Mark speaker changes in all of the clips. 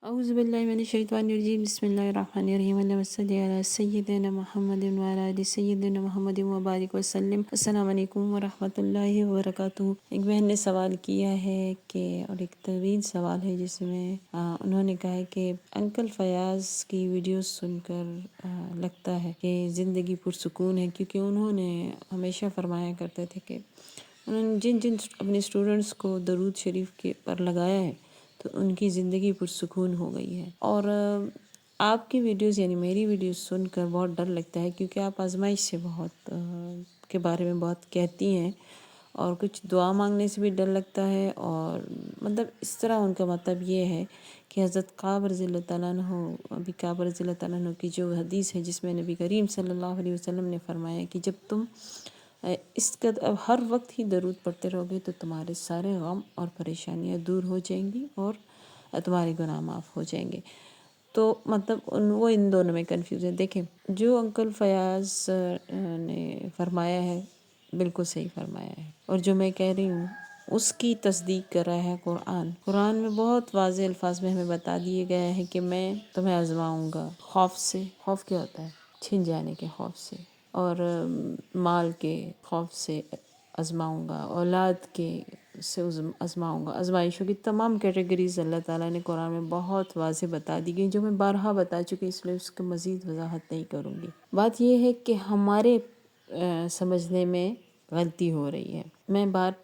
Speaker 1: أعوذ بالله من الشيطان الرجيم بسم الله الرحمن الرحيم اللهم صل على سيدنا محمد وعلى آل سيدنا محمد وبارک وسلم۔ السلام علیکم ورحمۃ اللہ وبرکاتہ۔ ایک بہن نے سوال کیا ہے کہ اور ایک طویل سوال ہے جس میں انہوں نے کہا ہے کہ انکل فیاض کی ویڈیوز سن کر لگتا ہے کہ زندگی پرسکون ہے، کیونکہ انہوں نے ہمیشہ فرمایا کرتے تھے کہ انہوں نے جن اپنے اسٹوڈنٹس کو درود شریف کے پر لگایا ہے تو ان کی زندگی پرسکون ہو گئی ہے۔ اور آپ کی ویڈیوز یعنی میری ویڈیوز سن کر بہت ڈر لگتا ہے، کیونکہ آپ آزمائش سے بہت کے بارے میں بہت کہتی ہیں، اور کچھ دعا مانگنے سے بھی ڈر لگتا ہے، اور مطلب اس طرح ان کا مطلب یہ ہے کہ حضرت کعب رضی اللہ تعالیٰ عنہ، ابی کعب رضی اللہ تعالیٰ عنہ کی جو حدیث ہے جس میں نبی کریم صلی اللہ علیہ وسلم نے فرمایا کہ جب تم اس کا ہر وقت ہی درود پڑھتے رہو گے تو تمہارے سارے غم اور پریشانیاں دور ہو جائیں گی اور تمہارے گناہ معاف ہو جائیں گے۔ تو مطلب وہ ان دونوں میں کنفیوز ہے۔ دیکھیں، جو انکل فیاض نے فرمایا ہے بالکل صحیح فرمایا ہے، اور جو میں کہہ رہی ہوں اس کی تصدیق کر رہا ہے قرآن میں بہت واضح الفاظ میں ہمیں بتا دیے گیا ہے کہ میں تمہیں آزماؤں گا، خوف سے۔ خوف کیا ہوتا ہے؟ چھن جانے کے خوف سے، اور مال کے خوف سے آزماؤں گا، اولاد کے سے آزماؤں گا۔ آزمائشوں کی تمام کیٹیگریز اللہ تعالیٰ نے قرآن میں بہت واضح بتا دی گئی، جو میں بارہا بتا چکی، اس لیے اس کو مزید وضاحت نہیں کروں گی۔ بات یہ ہے کہ ہمارے سمجھنے میں غلطی ہو رہی ہے۔ میں بات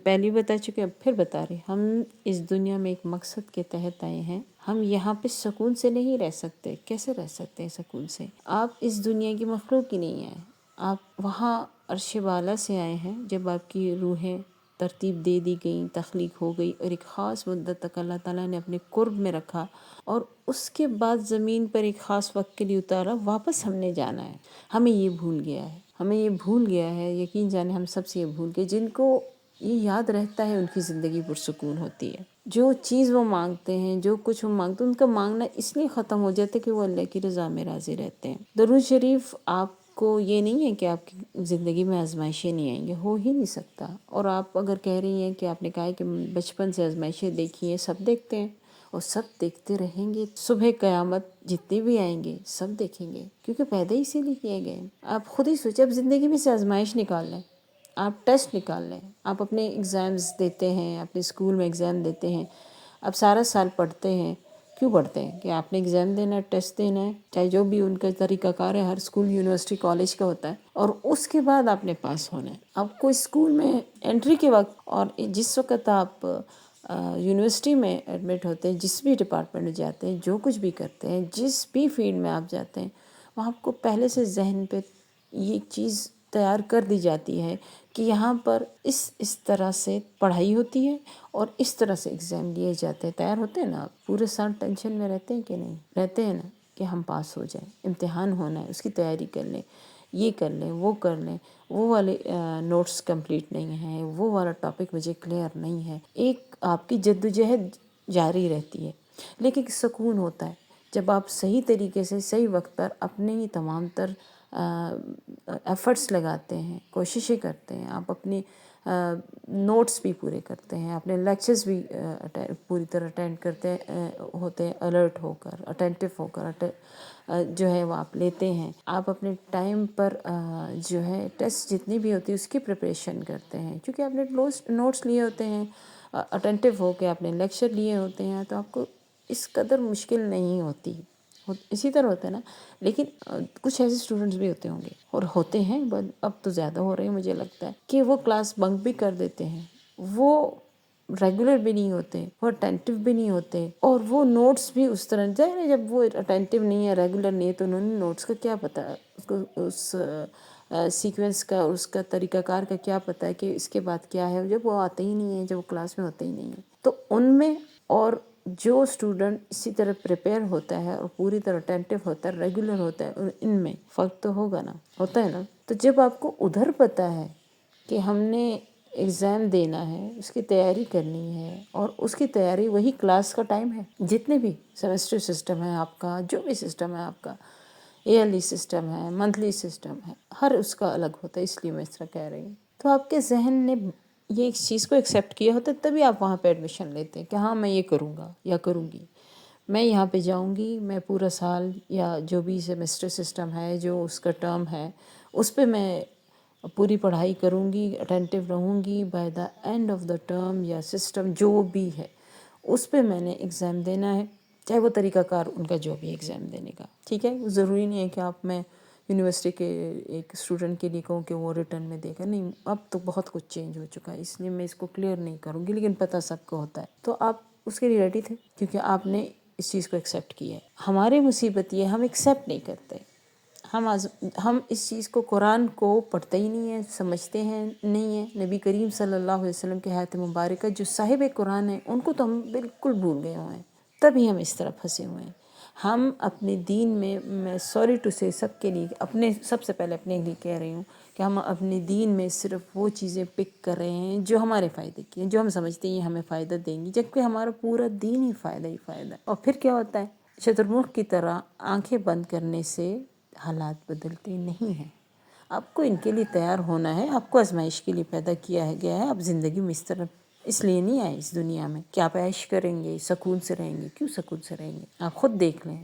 Speaker 1: پہلی بتا چکی، اب پھر بتا رہی۔ ہم اس دنیا میں ایک مقصد کے تحت آئے ہیں، ہم یہاں پہ سکون سے نہیں رہ سکتے۔ کیسے رہ سکتے ہیں سکون سے؟ آپ اس دنیا کی مخلوق ہی نہیں ہیں، آپ وہاں عرش بالا سے آئے ہیں جب آپ کی روحیں ترتیب دے دی گئیں، تخلیق ہو گئی، اور ایک خاص مدت تک اللہ تعالیٰ نے اپنے قرب میں رکھا، اور اس کے بعد زمین پر ایک خاص وقت کے لیے اتارا۔ واپس ہم نے جانا ہے۔ ہمیں یہ بھول گیا ہے، یقین جانے ہم سب سے یہ بھول گئے۔ جن کو یہ یاد رہتا ہے ان کی زندگی پرسکون ہوتی ہے۔ جو چیز وہ مانگتے ہیں، جو کچھ وہ مانگتے ہیں، ان کا مانگنا اس لیے ختم ہو جاتا ہے کہ وہ اللہ کی رضا میں راضی رہتے ہیں۔ درود شریف آپ کو یہ نہیں ہے کہ آپ کی زندگی میں آزمائشیں نہیں آئیں گے، ہو ہی نہیں سکتا۔ اور آپ اگر کہہ رہی ہیں کہ آپ نے کہا ہے کہ بچپن سے آزمائشیں دیکھی ہیں، سب دیکھتے ہیں اور سب دیکھتے رہیں گے، صبح قیامت جتنے بھی آئیں گے سب دیکھیں گے، کیونکہ پیدا ہی اسی لیے کیے گئے ہیں۔ آپ خود ہی سوچیں، اب زندگی میں سے آزمائش نکال لیں، آپ ٹیسٹ نکال لیں، آپ اپنے ایگزامز دیتے ہیں، اپنے اسکول میں ایگزام دیتے ہیں، اب سارا سال پڑھتے ہیں۔ کیوں پڑھتے ہیں؟ کہ آپ نے ایگزام دینا ہے، ٹیسٹ دینا ہے، چاہے جو بھی ان کا طریقہ کار ہے، ہر اسکول یونیورسٹی کالج کا ہوتا ہے، اور اس کے بعد آپ نے پاس ہونا ہے۔ آپ کو اسکول میں انٹری کے وقت اور جس وقت آپ یونیورسٹی میں ایڈمٹ ہوتے ہیں، جس بھی ڈپارٹمنٹ میں جاتے ہیں، جو کچھ بھی کرتے ہیں، جس بھی فیلڈ میں آپ جاتے ہیں، وہاں آپ کو پہلے سے ذہن پہ یہ چیز تیار کر دی جاتی ہے کہ یہاں پر اس طرح سے پڑھائی ہوتی ہے اور اس طرح سے ایگزام لیے جاتے ہیں۔ تیار ہوتے ہیں نا آپ؟ پورے سال ٹینشن میں رہتے ہیں کہ نہیں رہتے ہیں نا، کہ ہم پاس ہو جائیں، امتحان ہونا ہے، اس کی تیاری کر لیں، یہ کر لیں، وہ کر لیں، وہ والے نوٹس کمپلیٹ نہیں ہیں، وہ والا ٹاپک مجھے کلیئر نہیں ہے۔ ایک آپ کی جدوجہد جاری رہتی ہے، لیکن سکون ہوتا ہے جب آپ صحیح طریقے سے صحیح وقت پر اپنے ہی تمام تر ایفرٹس لگاتے ہیں، کوششیں کرتے ہیں، آپ اپنی نوٹس بھی پورے کرتے ہیں، اپنے لیکچرز بھی پوری طرح اٹینڈ کرتے ہوتے ہیں، الرٹ ہو کر، اٹینٹیو ہو کر جو ہے وہ آپ لیتے ہیں۔ آپ اپنے ٹائم پر جو ہے ٹیسٹ جتنی بھی ہوتی ہے اس کی پریپریشن کرتے ہیں، کیونکہ آپ نے نوٹس لیے ہوتے ہیں، اٹینٹیو ہو کے آپ نے لیکچر لیے ہوتے ہیں، تو آپ کو اس قدر مشکل نہیں ہوتی۔ اسی طرح ہوتا ہے نا، لیکن کچھ ایسے اسٹوڈنٹس بھی ہوتے ہوں گے، اور ہوتے ہیں، اب تو زیادہ ہو رہے ہیں مجھے لگتا ہے، کہ وہ کلاس بنک بھی کر دیتے ہیں، وہ ریگولر بھی نہیں ہوتے، وہ اٹینٹیو بھی نہیں ہوتے، اور وہ نوٹس بھی اس طرح جب وہ اٹینٹیو نہیں ہے، ریگولر نہیں ہے، تو انہوں نے نوٹس کا کیا پتہ، اس کو اس سیکوینس کا، اس کا طریقہ کار کا کیا پتہ ہے کہ اس کے بعد کیا ہے، جب وہ آتے ہی نہیں ہیں، جب وہ کلاس میں ہوتے ہی نہیں ہیں۔ تو ان میں اور جو اسٹوڈنٹ اسی طرح پریپیئر ہوتا ہے اور پوری طرح اٹینٹیو ہوتا ہے، ریگولر ہوتا ہے، ان میں فرق تو ہوگا نا، ہوتا ہے نا۔ تو جب آپ کو ادھر پتہ ہے کہ ہم نے ایگزام دینا ہے، اس کی تیاری کرنی ہے، اور اس کی تیاری وہی کلاس کا ٹائم ہے، جتنے بھی سیمسٹر سسٹم ہے آپ کا، جو بھی سسٹم ہے آپ کا، ایئرلی سسٹم ہے، منتھلی سسٹم ہے، ہر اس کا الگ ہوتا ہے، اس لیے میں اس طرح کہہ رہی ہوں۔ تو آپ کے ذہن نے یہ ایک چیز کو ایکسیپٹ کیا ہوتا ہے، تبھی آپ وہاں پہ ایڈمیشن لیتے ہیں کہ ہاں میں یہ کروں گا یا کروں گی۔ میں یہاں پہ جاؤں گی، میں پورا سال یا جو بھی سیمسٹر سسٹم ہے، جو اس کا ٹرم ہے، اس پہ میں پوری پڑھائی کروں گی، اٹینٹیو رہوں گی. By the and of the term یا سسٹم جو بھی ہے اس پہ میں نے ایگزام دینا ہے، چاہے وہ طریقہ کار ان کا جو بھی ایگزام دینے کا. ٹھیک ہے، ضروری نہیں ہے کہ آپ میں یونیورسٹی کے ایک اسٹوڈنٹ کے لیے کہوں کہ وہ ریٹرن میں دے گا. نہیں، اب تو بہت کچھ چینج ہو چکا ہے، اس لیے میں اس کو کلیئر نہیں کروں گی، لیکن پتہ سب کو ہوتا ہے. تو آپ اس کے لیے ریڈی تھے کیونکہ آپ نے اس چیز کو ایکسیپٹ کیا ہے. ہماری مصیبت یہ ہم ایکسیپٹ نہیں کرتے. ہم اس چیز کو، قرآن کو پڑھتے ہی نہیں ہیں، سمجھتے ہیں نہیں ہیں. نبی کریم صلی اللہ علیہ وسلم کے حیات مبارکہ جو صاحب قرآن ہیں ان کو تو ہم بالکل بھول گئے ہوئے ہیں، تبھی ہم اس طرح پھنسے ہوئے ہیں. ہم اپنے دین میں سوری ٹو سے سب کے لیے، سب سے پہلے اپنے لیے کہہ رہی ہوں کہ ہم اپنے دین میں صرف وہ چیزیں پک کر رہے ہیں جو ہمارے فائدے کی ہیں، جو ہم سمجھتے ہیں یہ ہمیں فائدہ دیں گی، جبکہ ہمارا پورا دین ہی فائدہ ہے. اور پھر کیا ہوتا ہے، شترمکھ کی طرح آنکھیں بند کرنے سے حالات بدلتے نہیں ہیں. آپ کو ان کے لیے تیار ہونا ہے. آپ کو آزمائش کے لیے پیدا کیا گیا ہے. آپ زندگی میں اس لیے نہیں آئے اس دنیا میں کہ آپ عیش کریں گے، سکون سے رہیں گے. کیوں سکون سے رہیں گے؟ آپ خود دیکھ لیں.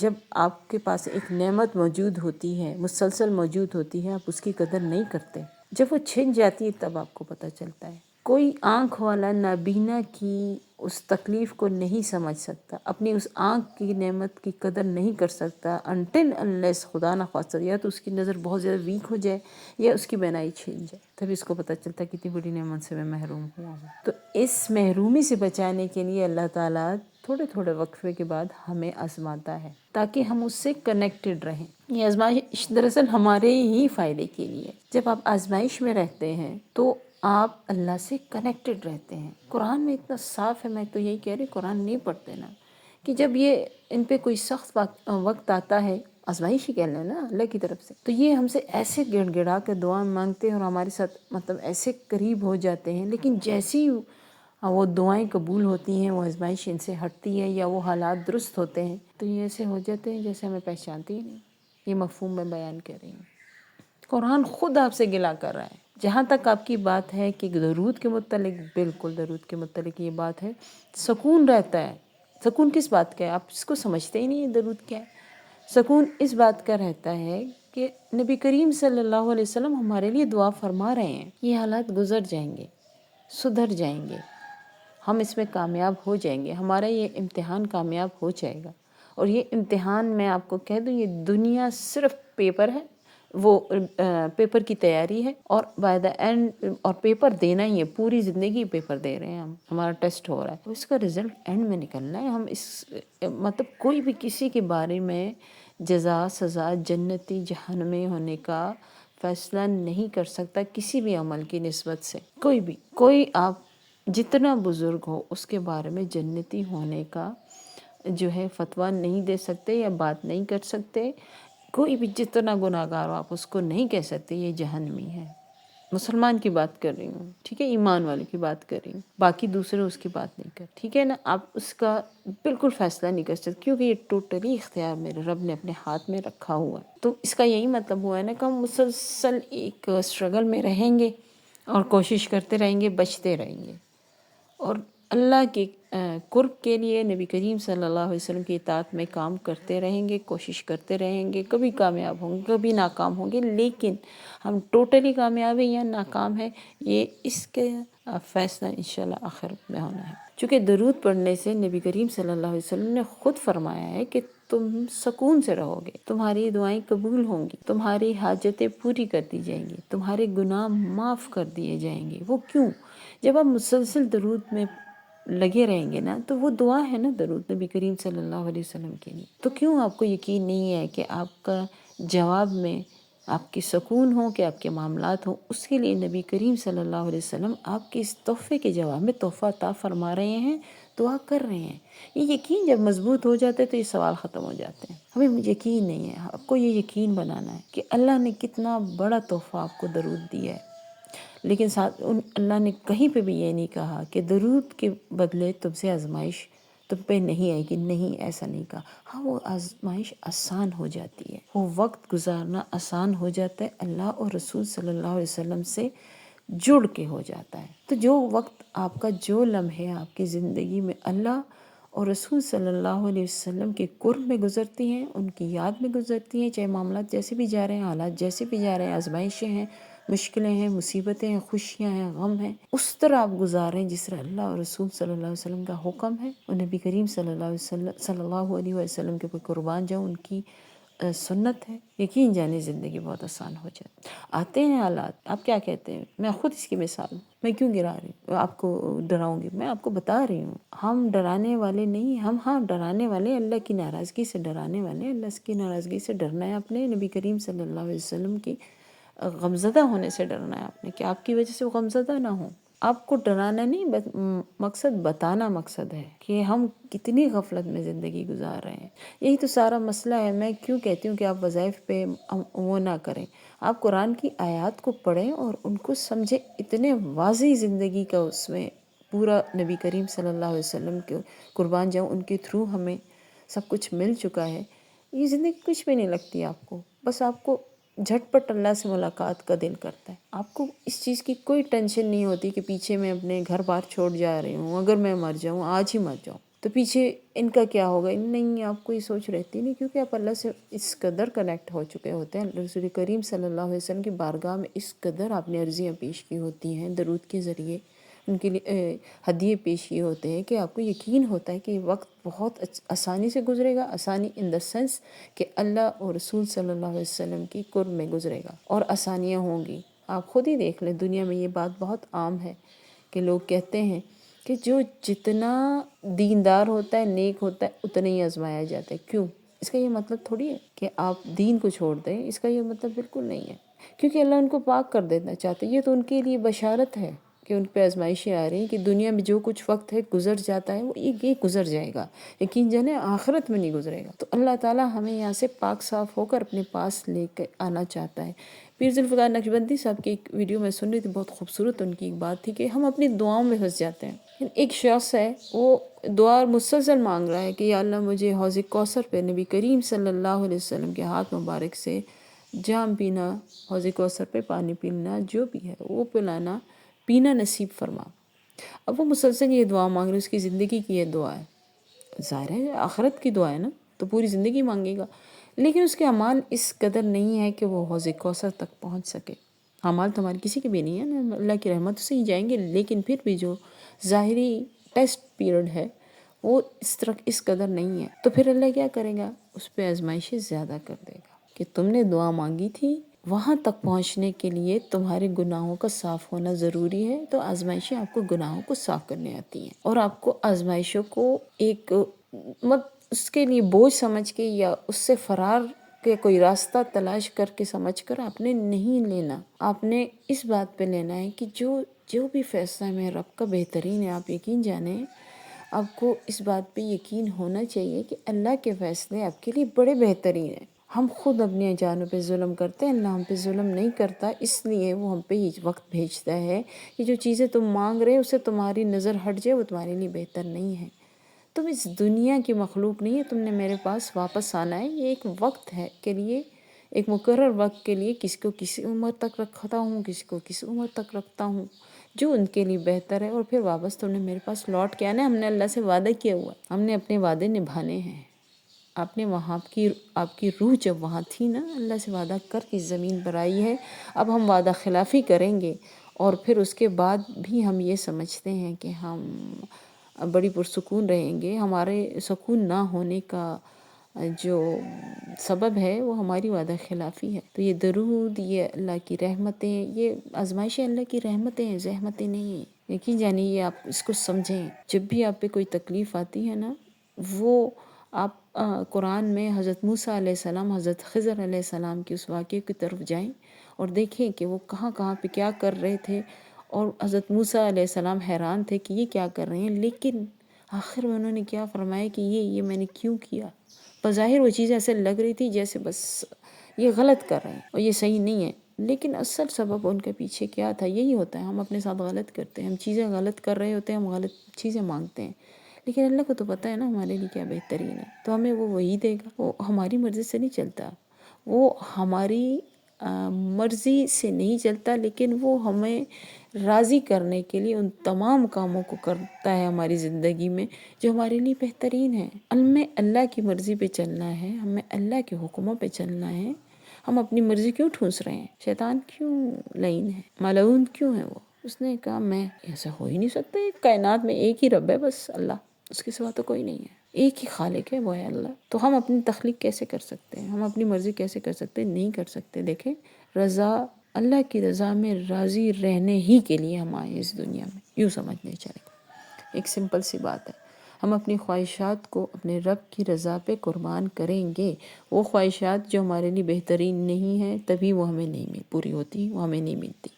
Speaker 1: جب آپ کے پاس ایک نعمت موجود ہوتی ہے، مسلسل موجود ہوتی ہے، آپ اس کی قدر نہیں کرتے. جب وہ چھن جاتی ہے تب آپ کو پتہ چلتا ہے. کوئی آنکھ والا نابینا کی اس تکلیف کو نہیں سمجھ سکتا، اپنی اس آنکھ کی نعمت کی قدر نہیں کر سکتا انٹل انلیس خدا نہ خواستہ یا تو اس کی نظر بہت زیادہ ویک ہو جائے یا اس کی بینائی چھن جائے، تبھی اس کو پتہ چلتا ہے کتنی بڑی نعمت سے میں محروم ہوا ہوں. تو اس محرومی سے بچانے کے لیے اللہ تعالیٰ تھوڑے تھوڑے وقفے کے بعد ہمیں آزماتا ہے تاکہ ہم اس سے کنیکٹڈ رہیں. یہ آزمائش دراصل ہمارے ہی فائدے کے لیے. جب آپ آزمائش میں رہتے ہیں تو آپ اللہ سے کنیکٹڈ رہتے ہیں. قرآن میں اتنا صاف ہے، میں تو یہی کہہ رہی قرآن نہیں پڑھتے نا، کہ جب یہ ان پہ کوئی سخت وقت آتا ہے، آزمائش ہی کہہ لیں نا اللہ کی طرف سے، تو یہ ہم سے ایسے گڑ گڑا کے دعا مانگتے ہیں اور ہمارے ساتھ ایسے قریب ہو جاتے ہیں. لیکن جیسی وہ دعائیں قبول ہوتی ہیں، وہ آزمائش ان سے ہٹتی ہے یا وہ حالات درست ہوتے ہیں تو یہ ایسے ہو جاتے ہیں جیسے ہمیں پہچانتے ہی نہیں. یہ مفہوم میں بیان کر رہی ہوں. قرآن خود آپ سے گلا کر رہا ہے. جہاں تک آپ کی بات ہے کہ درود کے متعلق، بالکل درود کے متعلق یہ بات ہے، سکون رہتا ہے. سکون کس بات کا ہے؟ آپ اس کو سمجھتے ہی نہیں ہیں درود کیا ہے. سکون اس بات کا رہتا ہے کہ نبی کریم صلی اللہ علیہ وسلم ہمارے لیے دعا فرما رہے ہیں. یہ حالات گزر جائیں گے، سدھر جائیں گے، ہم اس میں کامیاب ہو جائیں گے. ہمارا یہ امتحان کامیاب ہو جائے گا. اور یہ امتحان میں آپ کو کہہ دوں، یہ دنیا صرف پیپر ہے، وہ پیپر کی تیاری ہے، اور بائی دا اینڈ اور پیپر دینا ہی ہے. پوری زندگی پیپر دے رہے ہیں ہم، ہمارا ٹیسٹ ہو رہا ہے، تو اس کا رزلٹ اینڈ میں نکلنا ہے. ہم اس کوئی بھی کسی کے بارے میں جزا سزا جنتی جہنمی ہونے کا فیصلہ نہیں کر سکتا کسی بھی عمل کی نسبت سے. کوئی آپ جتنا بزرگ ہو اس کے بارے میں جنتی ہونے کا جو ہے فتویٰ نہیں دے سکتے یا بات نہیں کر سکتے. کوئی بھی جتنا گناہ گار ہو آپ اس کو نہیں کہہ سکتے یہ جہنمی ہے. مسلمان کی بات کر رہی ہوں، ٹھیک ہے، ایمان والے کی بات کر رہی ہوں، باقی دوسرے اس کی بات نہیں کر، ٹھیک ہے نا. آپ اس کا بالکل فیصلہ نہیں کر سکتے کیونکہ یہ ٹوٹلی اختیار میرے رب نے اپنے ہاتھ میں رکھا ہوا ہے. تو اس کا یہی مطلب ہوا ہے نا کہ ہم مسلسل ایک اسٹرگل میں رہیں گے اور کوشش کرتے رہیں گے، بچتے رہیں گے، اور اللہ کے قرب کے لیے نبی کریم صلی اللہ علیہ وسلم کی اطاعت میں کام کرتے رہیں گے، کوشش کرتے رہیں گے. کبھی کامیاب ہوں گے، کبھی ناکام ہوں گے، لیکن ہم ٹوٹلی کامیاب ہیں یا ناکام ہیں یہ اس کے فیصلہ انشاءاللہ آخر میں ہونا ہے. چونکہ درود پڑھنے سے نبی کریم صلی اللہ علیہ وسلم نے خود فرمایا ہے کہ تم سکون سے رہو گے، تمہاری دعائیں قبول ہوں گی، تمہاری حاجتیں پوری کر دی جائیں گی، تمہارے گناہ معاف کر دیے جائیں گے. وہ کیوں؟ جب آپ مسلسل درود میں لگے رہیں گے نا تو وہ دعا ہے نا درود نبی کریم صلی اللہ علیہ وسلم کے لیے. تو کیوں آپ کو یقین نہیں ہے کہ آپ کا جواب میں آپ کی سکون ہو، کہ آپ کے معاملات ہوں؟ اس کے لیے نبی کریم صلی اللہ علیہ وسلم آپ کے اس تحفے کے جواب میں تحفہ عطا فرما رہے ہیں، دعا کر رہے ہیں. یہ یقین جب مضبوط ہو جاتے تو یہ سوال ختم ہو جاتے ہیں. ہمیں یقین نہیں ہے، آپ کو یہ یقین بنانا ہے کہ اللہ نے کتنا بڑا تحفہ آپ کو درود دیا ہے. لیکن ساتھ اللہ نے کہیں پہ بھی یہ نہیں کہا کہ درود کے بدلے تم سے آزمائش تم پہ نہیں آئے گی. نہیں، ایسا نہیں کہا. ہاں، وہ آزمائش آسان ہو جاتی ہے، وہ وقت گزارنا آسان ہو جاتا ہے، اللہ اور رسول صلی اللہ علیہ وسلم سے جڑ کے ہو جاتا ہے. تو جو وقت آپ کا، جو لمحے آپ کی زندگی میں اللہ اور رسول صلی اللہ علیہ وسلم کے قرب میں گزرتی ہیں، ان کی یاد میں گزرتی ہیں، چاہے معاملات جیسے بھی جا رہے ہیں، حالات جیسے بھی جا رہے ہیں، آزمائشیں ہیں، مشکلیں ہیں، مصیبتیں ہیں، خوشیاں ہیں، غم ہیں، اس طرح آپ گزاریں جس طرح اللہ اور رسول صلی اللہ علیہ وسلم کا حکم ہے، اور نبی کریم صلی اللہ علیہ وسلم کے اوپر قربان جاؤں، ان کی سنت ہے۔ یقین جانے زندگی بہت آسان ہو جائے۔ آتے ہیں حالات، آپ کیا کہتے ہیں؟ میں خود اس کی مثال ہوں، میں کیوں گرا رہی ہوں، آپ کو ڈراؤں گی؟ میں آپ کو بتا رہی ہوں، ہم ڈرانے والے نہیں، ہم ڈرانے والے، اللہ کی ناراضگی سے ڈرانے والے، اللہ کی ناراضگی سے ڈرنا ہے اپنے، نبی کریم صلی اللہ علیہ وسلم کی غمزدہ ہونے سے ڈرنا ہے آپ نے، کہ آپ کی وجہ سے وہ غمزدہ نہ ہوں۔ آپ کو ڈرانا نہیں، مقصد بتانا مقصد ہے کہ ہم کتنی غفلت میں زندگی گزار رہے ہیں۔ یہی تو سارا مسئلہ ہے۔ میں کیوں کہتی ہوں کہ آپ وظائف پہ وہ نہ کریں، آپ قرآن کی آیات کو پڑھیں اور ان کو سمجھیں۔ اتنے واضح زندگی کا اس میں پورا نبی کریم صلی اللہ علیہ وسلم کے قربان جاؤں، ان کے تھرو ہمیں سب کچھ مل چکا ہے۔ یہ زندگی کچھ بھی نہیں لگتی آپ کو، بس آپ کو جھٹ پٹ اللہ سے ملاقات کا دل کرتا ہے۔ آپ کو اس چیز کی کوئی ٹینشن نہیں ہوتی کہ پیچھے میں اپنے گھر بار چھوڑ جا رہی ہوں، اگر میں مر جاؤں، آج ہی مر جاؤں تو پیچھے ان کا کیا ہوگا۔ نہیں، آپ کو یہ سوچ رہتی نہیں، کیونکہ آپ اللہ سے اس قدر کنیکٹ ہو چکے ہوتے ہیں۔ رسول کریم صلی اللہ علیہ وسلم کی بارگاہ میں اس قدر آپ نے عرضیاں پیش کی ہوتی ہیں، درود کے ذریعے ان کے لیے ہدیے پیش کیے ہوتے ہیں، کہ آپ کو یقین ہوتا ہے کہ یہ وقت بہت آسانی سے گزرے گا۔ آسانی ان دا سینس کہ اللہ اور رسول صلی اللہ علیہ وسلم کی قرب میں گزرے گا، اور آسانیاں ہوں گی۔ آپ خود ہی دیکھ لیں، دنیا میں یہ بات بہت عام ہے کہ لوگ کہتے ہیں کہ جو جتنا دیندار ہوتا ہے، نیک ہوتا ہے، اتنا ہی آزمایا جاتا ہے۔ کیوں؟ اس کا یہ مطلب تھوڑی ہے کہ آپ دین کو چھوڑ دیں، اس کا یہ مطلب بالکل نہیں ہے، کیونکہ اللہ ان کو پاک کر دینا چاہتے ہیں۔ یہ تو ان کے لیے بشارت ہے کہ ان پہ آزمائشیں آ رہی ہیں، کہ دنیا میں جو کچھ وقت ہے گزر جاتا ہے، وہ یہ گزر جائے گا، یقین جانے آخرت میں نہیں گزرے گا۔ تو اللہ تعالیٰ ہمیں یہاں سے پاک صاف ہو کر اپنے پاس لے کے آنا چاہتا ہے۔ پیر ذوالفقار نقشبندی صاحب کی ایک ویڈیو میں سن رہی تھی، بہت خوبصورت ان کی ایک بات تھی کہ ہم اپنی دعاؤں میں پھنس جاتے ہیں۔ ایک شخص ہے، وہ دعا مسلسل مانگ رہا ہے کہ یا اللہ مجھے حوض کوثر پہ نبی کریم صلی اللہ علیہ وسلم کے ہاتھ مبارک سے جام پینا، حوض کوثر پہ پانی پینا، جو بھی ہے وہ پلانا، پینا نصیب فرما۔ اب وہ مسلسل یہ دعا مانگ رہے، اس کی زندگی کی یہ دعا ہے۔ ظاہر ہے آخرت کی دعا ہے نا، تو پوری زندگی مانگے گا، لیکن اس کے اعمال اس قدر نہیں ہے کہ وہ حوض کوثر تک پہنچ سکے۔ اعمال تو ہمارے کسی کے بھی نہیں ہے نا، اللہ کی رحمت سے ہی جائیں گے، لیکن پھر بھی جو ظاہری ٹیسٹ پیریڈ ہے وہ اس قدر نہیں ہے، تو پھر اللہ کیا کرے گا؟ اس پہ آزمائشیں زیادہ کر دے گا کہ تم نے دعا مانگی تھی، وہاں تک پہنچنے کے لیے تمہارے گناہوں کا صاف ہونا ضروری ہے، تو آزمائشیں آپ کو گناہوں کو صاف کرنے آتی ہیں، اور آپ کو آزمائشوں کو ایک اس کے لیے بوجھ سمجھ کے یا اس سے فرار کے کوئی راستہ تلاش کر کے سمجھ کر آپ نے نہیں لینا۔ آپ نے اس بات پہ لینا ہے کہ جو بھی فیصلہ ہے میرے رب کا بہترین ہے۔ آپ یقین جانیں، آپ کو اس بات پہ یقین ہونا چاہیے کہ اللہ کے فیصلے آپ کے لیے بڑے بہترین ہیں۔ ہم خود اپنی جانوں پہ ظلم کرتے ہیں، اللہ ہم پہ ظلم نہیں کرتا، اس لیے وہ ہم پہ یہ وقت بھیجتا ہے کہ جو چیزیں تم مانگ رہے اسے تمہاری نظر ہٹ جائے، وہ تمہارے لیے بہتر نہیں ہے۔ تم اس دنیا کی مخلوق نہیں ہے، تم نے میرے پاس واپس آنا ہے۔ یہ ایک وقت ہے کے لیے، ایک مقرر وقت کے لیے، کسی کو کسی عمر تک رکھتا ہوں، کسی کو کسی عمر تک رکھتا ہوں، جو ان کے لیے بہتر ہے، اور پھر واپس تم نے میرے پاس لوٹ کے آنا ہے۔ ہم نے اللہ سے وعدہ کیا ہوا، ہم نے اپنے وعدے نبھانے ہیں۔ آپ نے وہاں آپ کی روح جب وہاں تھی نا، اللہ سے وعدہ کر کے زمین پر آئی ہے، اب ہم وعدہ خلافی کریں گے، اور پھر اس کے بعد بھی ہم یہ سمجھتے ہیں کہ ہم بڑی پرسکون رہیں گے۔ ہمارے سکون نہ ہونے کا جو سبب ہے وہ ہماری وعدہ خلافی ہے۔ تو یہ درود، یہ اللہ کی رحمتیں، یہ آزمائشیں اللہ کی رحمتیں ہیں، زحمتیں نہیں ہیں۔ یقین جانیے، یہ آپ اس کو سمجھیں۔ جب بھی آپ پہ کوئی تکلیف آتی ہے نا، وہ آپ قرآن میں حضرت موسیٰ علیہ السلام، حضرت خضر علیہ السلام کے اس واقعے کی طرف جائیں اور دیکھیں کہ وہ کہاں کہاں پہ کیا کر رہے تھے، اور حضرت موسیٰ علیہ السلام حیران تھے کہ یہ کیا کر رہے ہیں، لیکن آخر میں انہوں نے کیا فرمایا کہ یہ میں نے کیوں کیا۔ بظاہر وہ چیزیں ایسے لگ رہی تھی جیسے بس یہ غلط کر رہے ہیں اور یہ صحیح نہیں ہے، لیکن اصل سبب ان کے پیچھے کیا تھا؟ یہی ہوتا ہے، ہم اپنے ساتھ غلط کرتے ہیں، ہم چیزیں غلط کر رہے ہوتے ہیں، ہم غلط چیزیں مانگتے ہیں، لیکن اللہ کو تو پتہ ہے نا ہمارے لیے کیا بہترین ہے، تو ہمیں وہ وہی دے گا۔ وہ ہماری مرضی سے نہیں چلتا، وہ ہماری مرضی سے نہیں چلتا، لیکن وہ ہمیں راضی کرنے کے لیے ان تمام کاموں کو کرتا ہے ہماری زندگی میں جو ہمارے لیے بہترین ہے۔ ہمیں اللہ کی مرضی پہ چلنا ہے، ہمیں اللہ کے حکموں پہ چلنا ہے۔ ہم اپنی مرضی کیوں ٹھونس رہے ہیں؟ شیطان کیوں لعین ہے، ملعون کیوں ہے وہ؟ اس نے کہا میں ایسا ہو ہی نہیں سکتا، کائنات میں ایک ہی رب ہے بس اللہ، اس کے سوا تو کوئی نہیں ہے، ایک ہی خالق ہے وہ ہے اللہ۔ تو ہم اپنی تخلیق کیسے کر سکتے ہیں؟ ہم اپنی مرضی کیسے کر سکتے ہیں؟ نہیں کر سکتے۔ دیکھیں، رضا، اللہ کی رضا میں راضی رہنے ہی کے لیے ہم آئے اس دنیا میں، یوں سمجھنے چلے۔ ایک سمپل سی بات ہے، ہم اپنی خواہشات کو اپنے رب کی رضا پہ قربان کریں گے۔ وہ خواہشات جو ہمارے لیے بہترین نہیں ہیں تبھی وہ ہمیں نہیں پوری ہوتی، وہ ہمیں نہیں ملتی۔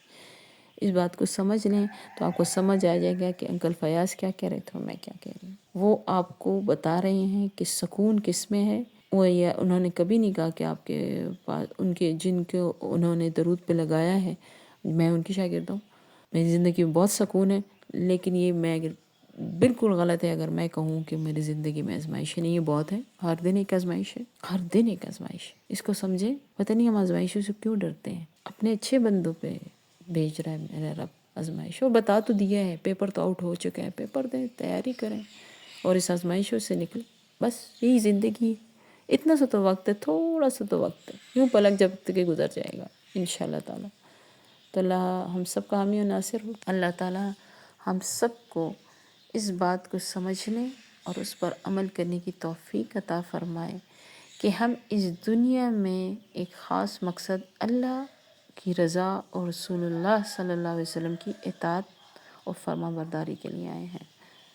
Speaker 1: اس بات کو سمجھ لیں تو آپ کو سمجھ آ جائے گا کہ انکل فیاض کیا کہہ رہے تھے اور میں کیا کہہ رہی ہوں۔ وہ آپ کو بتا رہے ہیں کہ سکون کس میں ہے۔ وہ یہ انہوں نے کبھی نہیں کہا کہ آپ کے پاس ان کے جن کو انہوں نے درود پہ لگایا ہے، میں ان کی شاگرد ہوں، میری زندگی میں بہت سکون ہے، لیکن یہ میں بالکل غلط ہے اگر میں کہوں کہ میری زندگی میں آزمائشیں نہیں، یہ بہت ہے، ہر دن ایک آزمائش ہے، ہر دن ایک آزمائش ہے۔ اس کو سمجھیں، پتہ نہیں ہم آزمائشوں سے کیوں ڈرتے ہیں۔ اپنے اچھے بندوں پہ بھیج رہا ہے میرا رب آزمائش، اور بتا تو دیا ہے، پیپر تو آؤٹ ہو چکا ہے، پیپر دیں، تیاری کریں اور اس آزمائشوں سے نکلیں، بس یہی زندگی ہے۔ اتنا سا تو وقت ہے، تھوڑا سا تو وقت ہے، یوں پلک جب تک کہ گزر جائے گا انشاءاللہ تعالی۔ تو اللہ ہم سب کا حامی و ناصر ہو۔ اللہ تعالی ہم سب کو اس بات کو سمجھنے اور اس پر عمل کرنے کی توفیق عطا فرمائے کہ ہم اس دنیا میں ایک خاص مقصد اللہ کی رضا اور رسول اللہ صلی اللہ علیہ وسلم کی اطاعت اور فرما برداری کے لیے آئے ہیں،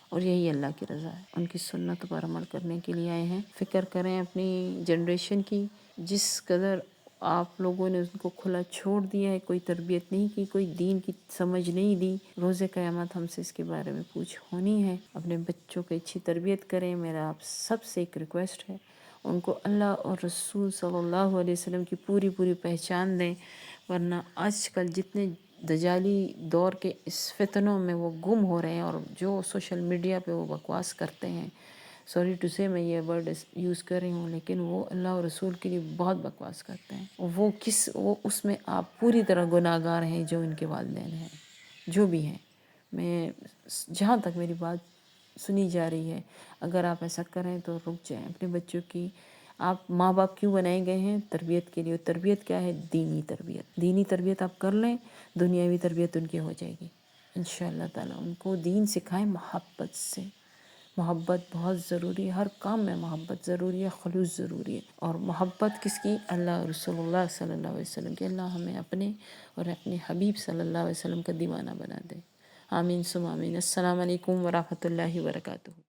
Speaker 1: اور یہی اللہ کی رضا ہے، ان کی سنت پر عمل کرنے کے لیے آئے ہیں۔ فکر کریں اپنی جنریشن کی، جس قدر آپ لوگوں نے ان کو کھلا چھوڑ دیا ہے، کوئی تربیت نہیں کی، کوئی دین کی سمجھ نہیں دی۔ روز قیامت ہم سے اس کے بارے میں پوچھ ہونی ہے۔ اپنے بچوں کی اچھی تربیت کریں۔ میرا آپ سب سے ایک ریکویسٹ ہے، ان کو اللہ اور رسول صلی اللہ علیہ وسلم کی پوری پوری پہچان دیں، ورنہ آج کل جتنے دجالی دور کے اس فتنوں میں وہ گم ہو رہے ہیں، اور جو سوشل میڈیا پہ وہ بکواس کرتے ہیں، سوری ٹو سے میں یہ ورڈ یوز کر رہی ہوں، لیکن وہ اللہ اور رسول کے لیے بہت بکواس کرتے ہیں۔ وہ اس میں آپ پوری طرح گناہ گار ہیں، جو ان کے والدین ہیں، جو بھی ہیں۔ میں جہاں تک میری بات سنی جا رہی ہے، اگر آپ ایسا کریں تو رک جائیں اپنے بچوں کی۔ آپ ماں باپ کیوں بنائے گئے ہیں؟ تربیت کے لیے۔ تربیت کیا ہے؟ دینی تربیت۔ دینی تربیت آپ کر لیں، دنیاوی تربیت ان کی ہو جائے گی انشاءاللہ تعالیٰ۔ ان کو دین سکھائیں محبت سے۔ محبت بہت ضروری ہے، ہر کام میں محبت ضروری ہے، خلوص ضروری ہے۔ اور محبت کس کی؟ اللہ اور رسول اللہ صلی اللہ علیہ وسلم کی۔ اللہ ہمیں اپنے اور اپنے حبیب صلی اللہ علیہ وسلم کا دیوانہ بنا دے۔ آمین ثم آمین۔ السلام علیکم ورحمۃ اللہ وبرکاتہ۔